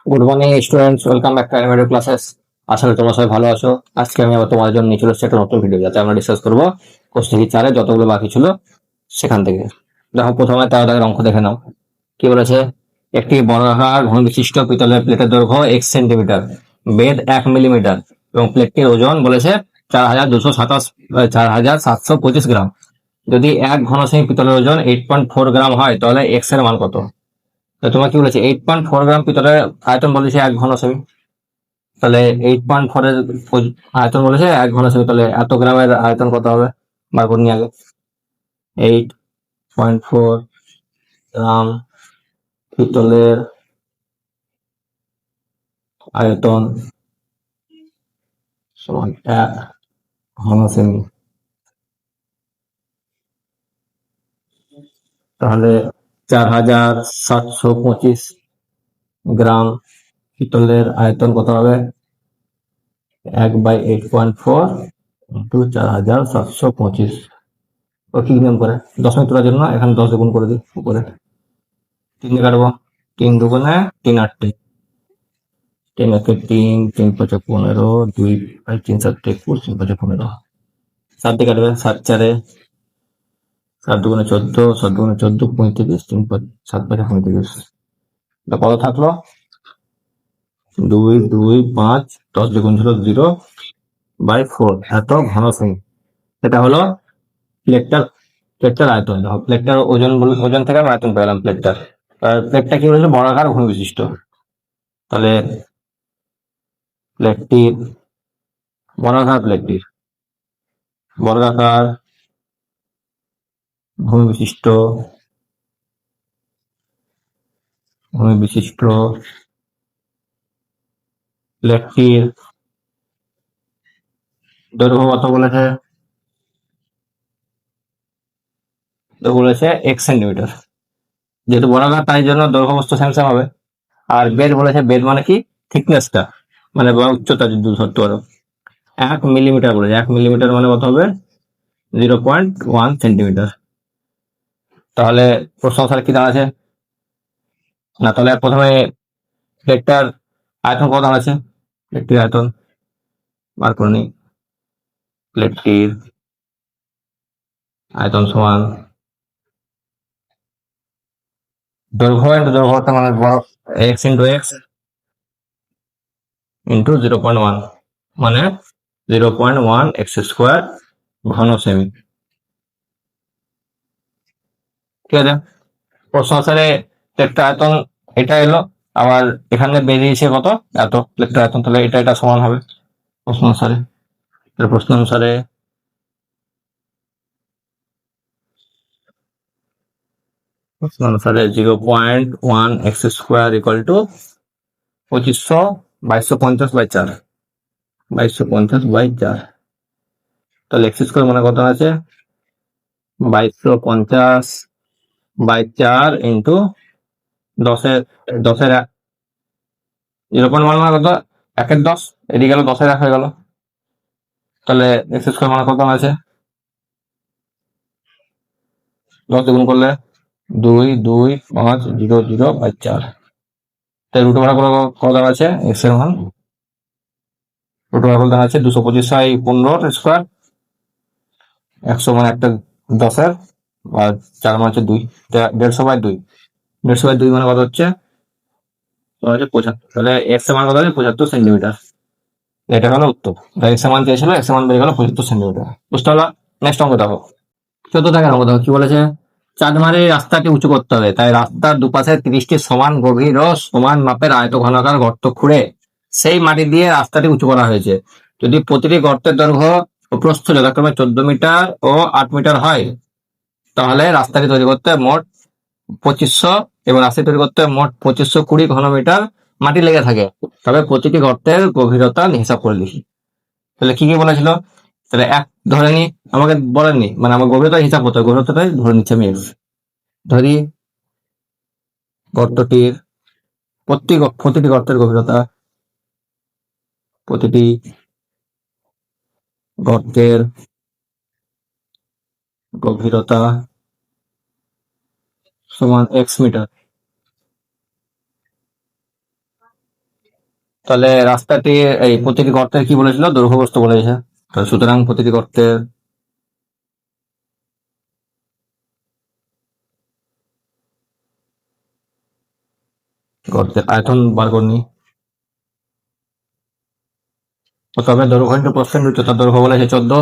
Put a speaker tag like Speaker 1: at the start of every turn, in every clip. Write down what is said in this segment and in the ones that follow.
Speaker 1: Good morning students, welcome back to animated classes. আশা করি তোমরা সবাই ভালো আছো। আজকে আমি আবার তোমাদের জন্য নিয়ে চলে এসেছি একটা নতুন ভিডিও, যাতে আমরা ডিসকাস করবো কোর্স থেকে 4-এ যতগুলো বাকি ছিল সেখান থেকে। দেখো, প্রথমে 13 দাগের অঙ্ক দেখে নাও। কি বলেছে? একটি বর্গাকার ঘন বিশিষ্ট পিতলের প্লেটের দৈর্ঘ্য 1 সেন্টিমিটার, বেধ 1 মিলিমিটার এবং প্লেটটির ওজন বলেছে 4,725 গ্রাম। যদি 1 ঘনসেমি পিতলের ওজন 8.4 গ্রাম হয়, তাহলে এক্স এর মান কত? তো তোমার কি বলেছে? 8.4 গ্রাম পিতলের আয়তন বলেছে 1 ঘনসেমি। তাহলে 8.4 এর আয়তন বলেছে 1 ঘনসেমি, তাহলে এত গ্রামের আয়তন কত হবে? বার করে নিয়ে আগে। 8.4 গ্রাম পিতলের আয়তন সমান 1 ঘনসেমি। তাহলে 4,725 গ্রাম পিতলের আয়তন কত হবে? 1/8.4 ইন্টু 4,725। ও কি নিয়ম করে? দশমিক তোলার জন্য এখানে 10 গুণ করে দিই উপরে। 3 দিয়ে কাটবো। 3 দুগুণে 3 8, 3 একে 3, 3 5 15, 2 3 7 21, 3 5 15। 7 দিয়ে কাটবে। 7 4-এ 7 দুগুণে 14, 7 দুগুণে 14 35, 3 7 5 35। এটা কত থাকলো? 2 2 5, 10 দ্বিগুণ ছিল 0/4। এত ঘনসেমি। এটা হলো প্লেটটার প্লেটটার আয়তন। দেখো, প্লেটটার ওজন থেকে আমি আয়তন পেলাম প্লেটটার। প্লেটটা কি বলেছিল? বর্গাকার ঘন বিশিষ্ট। তাহলে প্লেটটির বর্গাকার ভূমি বিশিষ্ট প্লেটটির দৈর্ঘ্য কত বলেছে? বলেছে 1 সেন্টিমিটার। যেহেতু বর্গাকার, তাই জন্য দৈর্ঘ্য বস্তু সেম সেম হবে। আর বেদ বলেছে, বেদ মানে কি? থিকনেসটা, মানে বা উচ্চতা যদি ধরতে পারো। 1 মিলিমিটার বলেছে। 1 মিলিমিটার মানে কত হবে? 0.1 সেন্টিমিটার। তাহলে প্রশ্ন অনুসারে কি দাঁড়াচ্ছে? না, তাহলে প্রথমে প্লেটটার আয়তন কত দাঁড়াচ্ছে? প্লেটটির আয়তন বার করে নিই। প্লেটটির আয়তন সমান দৈর্ঘ্য ইন্টু দৈর্ঘ্য, মানে এক্স ইন্টু এক্স ইন্টু 0.1, মানে 0.1 এক্স স্কোয়ার ঘনসেমি। ঠিক আছে। প্রশ্ন অনুসারে প্লেটটার আয়তন এটা এলো, আবার এখানে বেরিয়েছে কত? এত প্লেটটার আয়তন। তাহলে এটা সমান হবে প্রশ্ন অনুসারে। প্রশ্ন অনুসারে 0.1 এক্স স্কোয়ার ইকুয়াল টু 2250/4। 2250/4। তাহলে এক্স স্কোয়ার মানে কত আছে? 2250/4 ইন্টু 10-এর 0.1 মানে কত? 1/10। এদিকে গেল 10-এর 1 হয়ে গেল। তাহলে এক্স স্কোয়ার মানে কত আছে? 10 গুণ করলে 2250/4। তাই রুট ওভার কত আছে এক্স এর মান? রুট ওভার করলে আছে 225/15 স্কোয়ার। 100 মানে একটা 10-এর, আর 4 মানে হচ্ছে 2, 150/2। 150/2 মানে কত হচ্ছে? 75। তাহলে এক্স এর মান কত হচ্ছে? 75 সেন্টিমিটার। এটা হলো উত্তর। এক্স এর মান চেয়েছিল, এক্স এর মান বেরিয়ে গেল 75 সেন্টিমিটার। বুঝতে পারলো? নেক্সট অঙ্ক দেখো। 14 টাকার অঙ্ক দেখো। কি বলেছে? চাঁদমারি রাস্তাটি উঁচু করতে হবে, তাই রাস্তার দুপাশে 30টি সমান গভীর ও সমান মাপের আয়তঘনাকার গর্ত খুঁড়ে সেই মাটি দিয়ে রাস্তাটি উঁচু করা হয়েছে। যদি প্রতিটি গর্তের দৈর্ঘ্য ও প্রস্থ যথাক্রমে 14 মিটার ও 8 মিটার হয়, তাহলে রাস্তাটি তৈরি করতে মোট 2500 এবং রাস্তাটি তৈরি করতে মোট 2520 ঘনমিটার মাটি লেগে থাকে। তবে প্রতিটি গর্তের গভীরতা হিসাব করে লিখি। তাহলে কি কি বলেছিল? তাহলে এক ধরে নি, আমাকে বলেননি, মানে আমার গভীরতা হিসাব করতে হবে। গভীরতাটাই ধরে নিচ্ছি আমি এক্স। ধরি গর্তটির প্রতিটি গর্তের গভীরতা, প্রতিটি গর্তের গভীরতা সমান এক্স মিটার। তাহলে রাস্তাটি এই প্রতিটি গর্তের কি বলেছিল, দৈর্ঘ্যপ্রস্থ বলেছে। তাহলে সুতরাং প্রতিটি গর্তের আয়তন বার করে নি। তবে দৈর্ঘ্য ইন্টু প্রস্থ ইন্টু উচ্চতা, দৈর্ঘ্য বলেছে 14,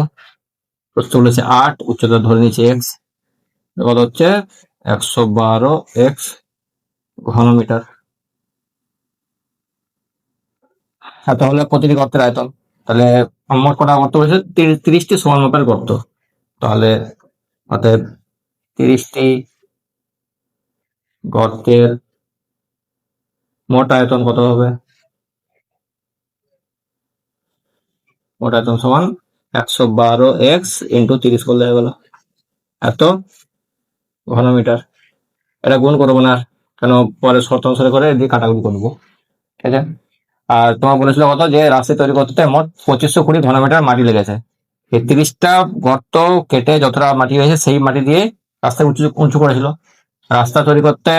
Speaker 1: প্রস্থ বলেছে 8, উচ্চতা ধরে নিচ্ছে এক্স, কত হচ্ছে 112 এক্স ঘনমিটার। হ্যাঁ, তাহলে প্রতিটি গর্তের আয়তন, তাহলে মোট কটা গর্ত বলেছে, 30টি সমান মাপের গর্ত। তাহলে অতএব 30টি গর্তের মোট আয়তন কত হবে? মোট আয়তন সমান 112 এক্স ইন্টু 30 করলে হয়ে গেল এত ঘনমিটার। এটা গুণ করবো না, কেন পরে শর্ত অনুসারে করে দিয়ে কাটাকুটি করবো, ঠিক আছে। আর তোমার বলেছিল কত, যে রাস্তা তৈরি করতে মোট 2520 ঘনমিটার মাটি লেগেছে। এই 30টা গর্ত কেটে যতটা মাটি হয়েছে সেই মাটি দিয়ে রাস্তা উঁচু উঁচু করেছিল। রাস্তা তৈরি করতে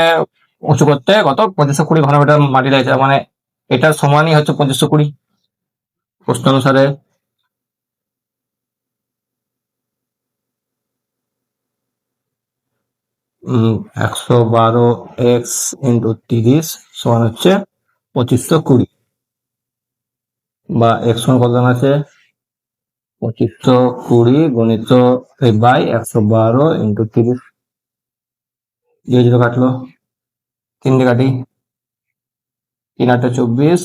Speaker 1: উঁচু করতে কত 2520 ঘনমিটার মাটি লেগেছে, মানে এটার সমানই হচ্ছে 2520 প্রশ্ন অনুসারে। 112 এক্স ইন্টু 30 সমান হচ্ছে 2520, বা এক্স সমান কত আছে 2520 গুণিত বাই 112 ইন্টু 30, দিয়ে যেটা কাটলো 3 দিয়ে কাটি, 3 8 24,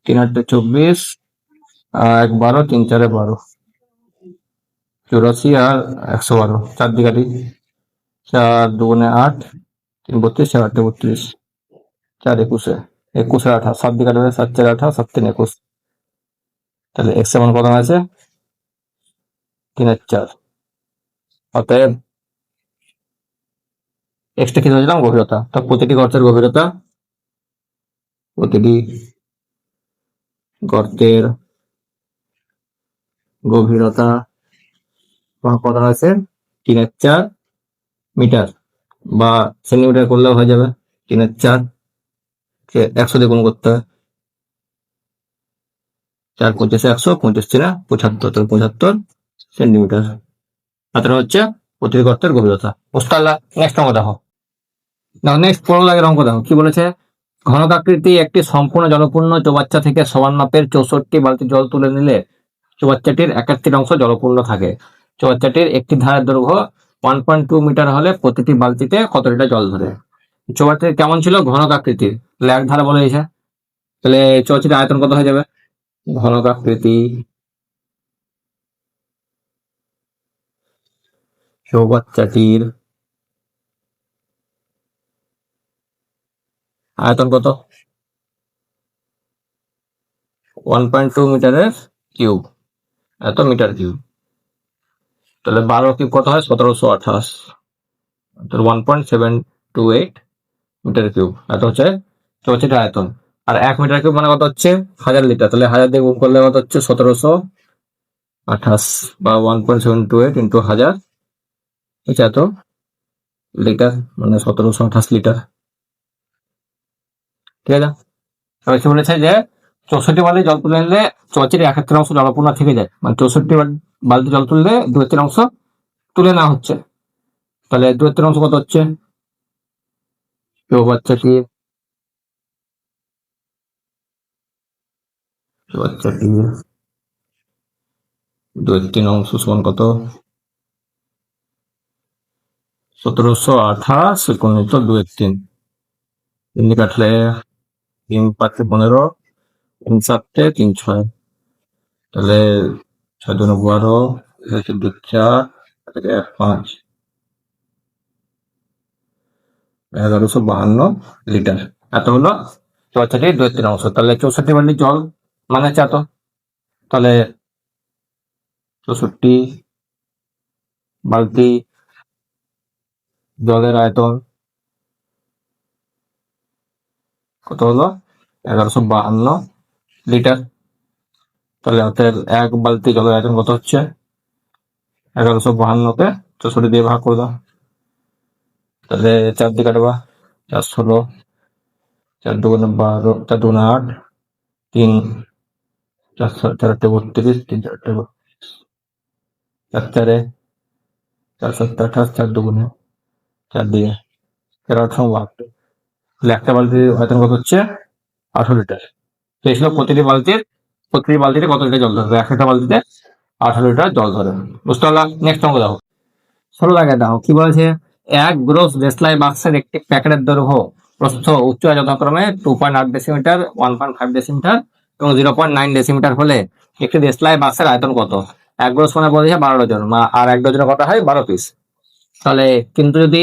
Speaker 1: 3 8 24, 1 12, 3 4 12, 84 আর 112, 4 দিয়ে কাটি, 4 2 8, 3 32, 4 8 32, 4 21, 21 আর 18, 7 দিয়ে কাটবে, 7 4 18, 7 3 21, তাহলে এক্স এমন কত আছে 3 4। অতএব এক্সটা কি ধরেছিলাম, গভীরতা। তো প্রতিটি গর্তের গভীরতা, প্রতিটি গর্তের গভীরতা কত আছে 3 4 মিটার, বা সেন্টিমিটার করলেও হয়ে যাবে। 3 4 কে 100 দিয়ে গুণ করতে হয়, 4 25 100, 25 3 75, তো 75 সেন্টিমিটার। এতটা হচ্ছে প্রতিটি গর্তের গভীরতা। বুঝতে নেক্সট অঙ্ক দেখো। নেক্সট পড়ো লাগে অঙ্ক দেখো কি বলেছে, ঘনকাকৃতি একটি সম্পূর্ণ জলপূর্ণ চৌবাচ্চা থেকে সমান মাপের 64 বালতি জল তুলে নিলে চৌবাচ্চাটির 1/3 অংশ জলপূর্ণ থাকে। চৌবাচ্চাটির একটি ধারের দৈর্ঘ্য 1.2 মিটার হলে প্রতিটি বালতিতে কত লিটার জল ধরে। চৌবাচ্চাটি কেমন ছিল, ঘনকাকৃতির, তাহলে এক ধারা বলে দিয়েছে। তাহলে চৌবাচ্চাটির আয়তন কত হয়ে যাবে, ঘনকাকৃতি চৌবাচ্চাটির আয়তন কত, 1.2 মিটারের কিউব, এত মিটার কিউব। তাহলে 12 কিউব কত হয় 1728, 1.728 মিটার কিউব, এত হচ্ছে চৌবাচ্চাটির আয়তন। আর 1 মিটার কিউব মানে কত হচ্ছে 1000 লিটার, তাহলে 1000 দিয়ে গুণ করলে কত হচ্ছে 1728, বা 1.728 ইন্টু 1000, এটা এত লিটার, মানে 1728 লিটার, ঠিক আছে। এবার সে বলেছে যে 64 বালতি জল তুলে নিলে চৌবাচ্চাটির 1/3 অংশ জলপূর্ণ থেকে যায়, মানে 64 বালতি জল তুললে 2/3 অংশ তুলে নেওয়া হচ্ছে। তাহলে 2/3 অংশ কত হচ্ছে, চৌবাচ্চাটির চৌবাচ্চাটির 2/3 অংশ সমান কত, 1728 গুণিত 2/3, 3 দিয়ে কাটলে 3 5 15, 3 7 3 6, তাহলে 6 2 12, 2 4, 1 5, 1152 লিটার, এত হলো চৌবাচ্চাটির 2/3 অংশ। তাহলে 64 বালতি জল মানে হচ্ছে এত, তাহলে 64 বালতি জলের আয়তন কত হলো 1152 লিটার। তাহলে অর্থাৎ 1 বালতি জলের আয়তন কত হচ্ছে 1152কে 64 দিয়ে ভাগ করে দাও, তাহলে 4 দিয়ে কাটবা, 4 16, 4 দুগুণে 12, 4 দুগুণে 8, 3 4 4 32, 3 4 4 4 4 4 7 28, 4 দুগুণে 4 দিয়ে 13 18 72। তাহলে একটা বালতির আয়তন কত হচ্ছে 18 লিটার। তো এই ছিল প্রতিটি বালতিতে কত লিটার জল ধরবে। একটা বালতিতে 18 লিটার জল ধরে। বুঝতে পারলাম। নেক্সট অঙ্ক দেখো, 16 দাগে দাও কি বলেছে, এক গ্রোস দেশলাই বাক্সের একটি প্যাকেটের দৈর্ঘ্য প্রস্থ উচ্চতা যথাক্রমে 2.8 ডেসিমিটার, 1.5 ডেসিমিটার এবং 0.9 ডেসিমিটার হলে একটি দেশলাই বাক্সের আয়তন কত। এক গ্রোস মানে বলেছে 12 ডজন, আর এক ডজনে কত হয় 12 পিস। তাহলে কিন্তু যদি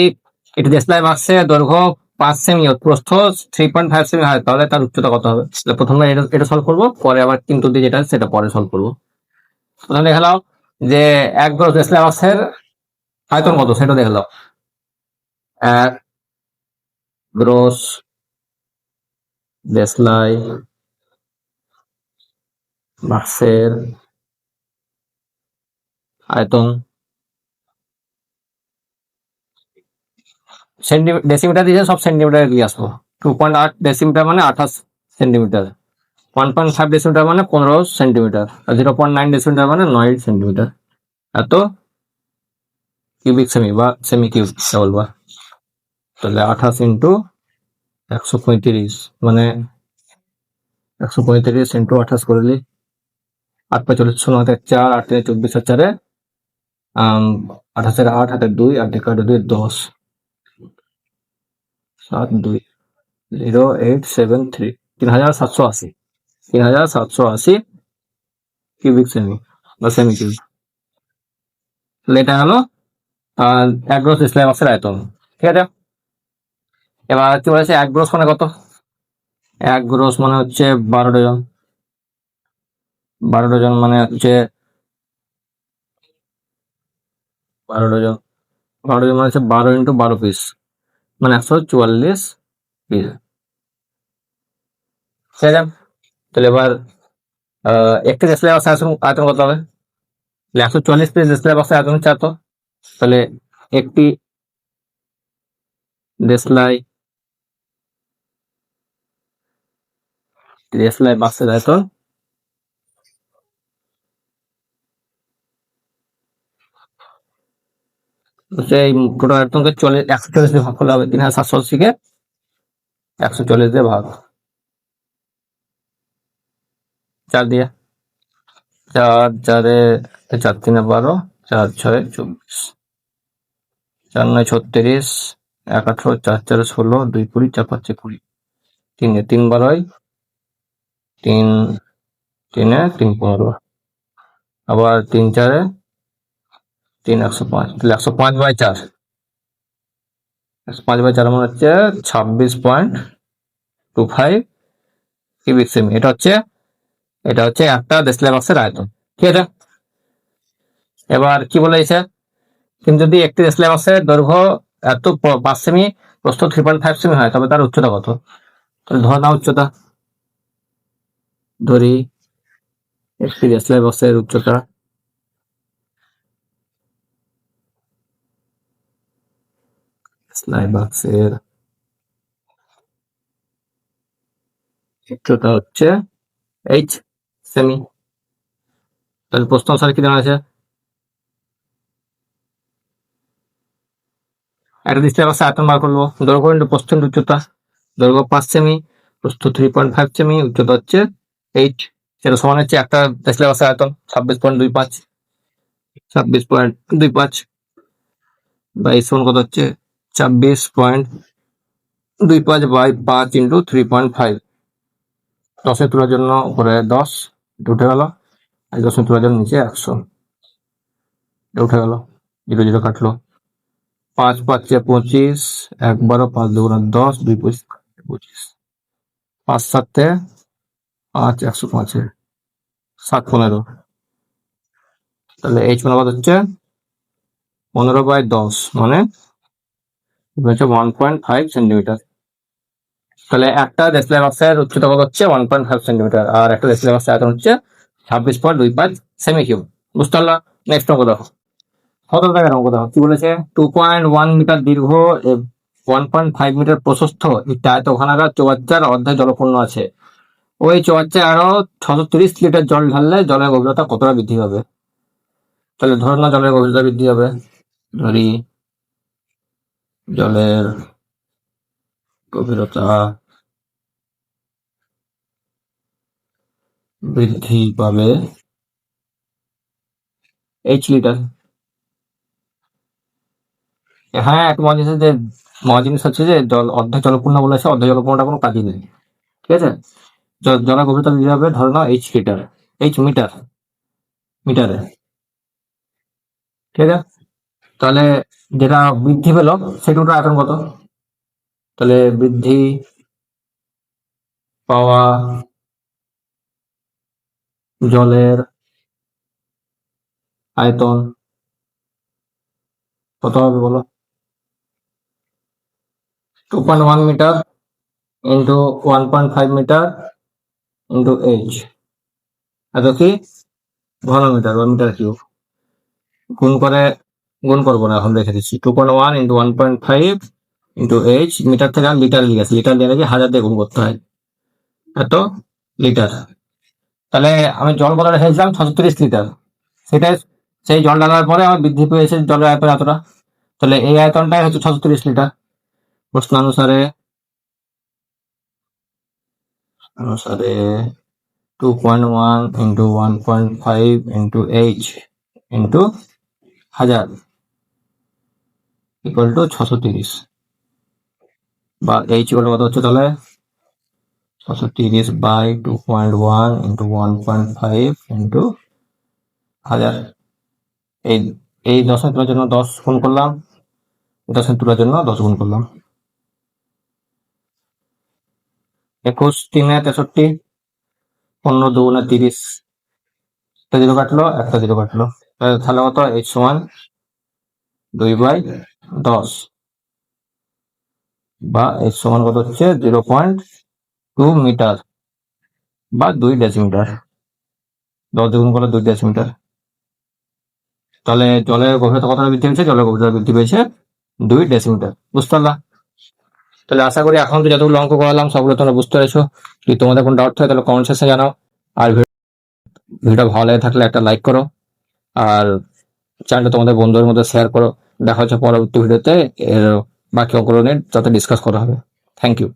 Speaker 1: একটি দেশলাই বাক্সের দৈর্ঘ্য 5 সেমি ও প্রস্থ 3.5 সেমি হয় তাহলে তার উচ্চতা কত হবে। প্রথমে এটা সলভ করবো, পরে আবার কিন্তু দিয়ে যেটা সেটা পরে সলভ করবো। প্রথমে দেখালাম যে এক গ্রোস দেশলাই বাক্সের আয়তন কত সেটা দেখলাম। এক গ্রোস দেশলাই বাক্সের আয়তন ডেসিমিটার দিয়েছে, সব সেন্টিমিটারে দিয়ে আসবো। 2.8 ডেসিমিটার মানে 28 সেন্টিমিটার, 1.5 ডেসিমিটার মানে 15 সেন্টিমিটার, আর 0.9 ডেসিমিটার মানে 9 সেন্টিমিটার। এত কিউবিক সেমি বা সেমি কিউব বলবা। তাহলে 28 ইন্টু 135 মানে 135 ইন্টু 28 করলি 8 5 40 16 হাতে 4 8 3 24 আর 4 28 8 হাতে 2 8 2 2 10 7 2 0873 3780 3780 কিউবিক সেমি বা সেমি কিউব। তাহলে এটা হলো এক গ্রোস দেশলাই বাক্সের আয়তন। ঠিক আছে, এবার কি বলেছে এক গ্রোস মানে কত। এক গ্রোস মানে হচ্ছে 12 ডজন। 12 ডজন মানে হচ্ছে 12 ডজন 12 ডজন মানে হচ্ছে 12 ইন্টু 12 পিস মানে 144 পিস। ঠিক আছে, তাহলে এবার একটি ডিসপ্লে বক্সের আয়তন কত হবে। 144 পিস ডিসপ্লে বক্সের আয়তন হচ্ছে এত। তাহলে একটি দেশলাই বাক্সের আয়তন এই টোটাল আয়তনকে 140 দিয়ে ভাগ করলে হবে। 3780 কে 140 দিয়ে ভাগ 4 দিয়ে, 4 4 4 3 12 4 6 24 4 9 36 1 18 4 4 16 2 20 4 5 20 3 3 12 3 3 3 15 আবার 3 4 3 105। তাহলে 105/4 105/4 মানে হচ্ছে 26.25 কিউবিক সেমি। এটা হচ্ছে একটা ডিসপ্লে বক্সের আয়তন। ঠিক আছে, এবার কি বলেছে, কিন্তু যদি একটি ডিসপ্লে বক্সের দৈর্ঘ্য এত 5 সেমি প্রস্থ 3.5 সেমি হয় তবে তার উচ্চতা কত। তাহলে ধর না উচ্চতা, ধরি একটি ডিসপ্লে বক্সের উচ্চতা বক্সের উচ্চতা হচ্ছে h সেমি। তাহলে প্রশ্ন অনুসারে কি জানা আছে, একটা ডিসপ্লে বক্সের আয়তন বার করবো। দৈর্ঘ্য ইন্টু প্রস্থ ইন্টু উচ্চতা। দৈর্ঘ্য 5 সেমি, প্রস্থ 3.5 সেমি, উচ্চতা হচ্ছে 8। সেটা সমান হচ্ছে একটা ডিসপ্লে বক্সের আয়তন 26.25 26.25 বা এই সমান কত হচ্ছে 26.25/5 ইন্টু 3.5। 10 তোলার জন্য উপরে 10 উঠে গেল, 10 তোলার জন্য নিচে 100 উঠে গেল, 0 0 কাটলো। 5 5 25 1 12 5 2 10 2 25 5 7 5 105 7 15। তাহলে h অনুপাত হচ্ছে 15/10 মানে হচ্ছে 1.5 সেন্টিমিটার। তাহলে একটা ডিসপ্লে বক্সের উচ্চতা কত হচ্ছে 1.5 সেন্টিমিটার, আর একটা ডিসপ্লে বক্সের আয়তন হচ্ছে 26.25 সেমি কিউব। বুঝতে পারলাম। নেক্সট অঙ্ক দেখো, 17 টাকার অঙ্ক দেখো কি বলেছে, 2.1 মিটার দীর্ঘ 1.5 মিটার প্রশস্ত একটি আয়তঘনাকার চৌবাচ্চার অর্ধেক জলপূর্ণ আছে। ওই চৌবাচ্চায় আরো 630 লিটার জল ঢাললে জলের গভীরতা কতটা বৃদ্ধি হবে? তাহলে ধরে না জলের গভীরতা বৃদ্ধি হবে, ধরি জলের গভীরতা বৃদ্ধি পাবে H লিটার। হ্যাঁ, একটা মজা জিনিস হচ্ছে যে জল অর্ধেক জলপূর্ণ বলেছে, অর্ধেক জলপূর্ণটা কোনো কাজই নেই, ঠিক আছে। জলের গভীরতা বৃদ্ধি হবে ধরে নাও H লিটার, H মিটার, মিটারে, ঠিক আছে। তাহলে যেটা বৃদ্ধি পেল সেটুকুর আয়তন কত? তাহলে বৃদ্ধি পাওয়া জলের আয়তন কত হবে বলো? 2.1 metre into 1.5 metre into H, এত কি ঘনমিটার বা মিটার কিউব। গুণ করবো না, এখন রেখে দিচ্ছি। 2.1 ইন্টু 1.5 ইন্টু H, মিটার থেকে আমি লিটার লিখেছি, লিটার দিয়ে নাকি 1000 দিয়ে গুণ করতে হয়, এত লিটার। তাহলে আমি জল কত রেখেছিলাম? 630 লিটার। সেটাই, সেই জল ঢালার পরে আমার বৃদ্ধি পেয়েছে জলের আয়তন এতটা। তাহলে এই আয়তনটাই হচ্ছে 630 লিটার। প্রশ্ন অনুসারে 2.1 into 1.5 into H into 1000 equal to 630, বা H ইকুয়াল কত হচ্ছে তাহলে? 630 বাই 2.1 ইন্টু 1.5 ইন্টু 1000। এই এই দশমিক তোলার জন্য 10 গুণ করলাম, দশমিক তোলার জন্য 10 গুণ করলাম। 21 3 63, 15 2 30, একটা জিরো কাটলো, একটা জিরো কাটলো। তাহলে কত? H সমান 2/10, বা H সমান কত হচ্ছে 0.2 মিটার বা 2 ডেসিমিটার। 10 দ্বিগুণ করে 2 ডেসিমিটার। তাহলে জলের গভীরতা কতটা বৃদ্ধি পেয়েছে? জলের গভীরতা বৃদ্ধি পেয়েছে 2 ডেসিমিটার। বুঝতে পারলাম? তাহলে আশা করি এখন তো যতগুলো অঙ্ক করালাম সবগুলো তোমরা বুঝতে পেরেছো। যদি তোমাদের কোনো ডাউট থাকে তাহলে কমেন্ট সেকশনে জানাও। আর ভিডিও ভালো লাগে থাকলে একটা লাইক করো, আর চ্যানেলটা তোমাদের বন্ধুদের মধ্যে শেয়ার করো। দেখা হচ্ছে পরবর্তী ভিডিওতে এর বাকি অঙ্কগুলো নিয়ে যাতে ডিসকাস করা হবে। Thank you.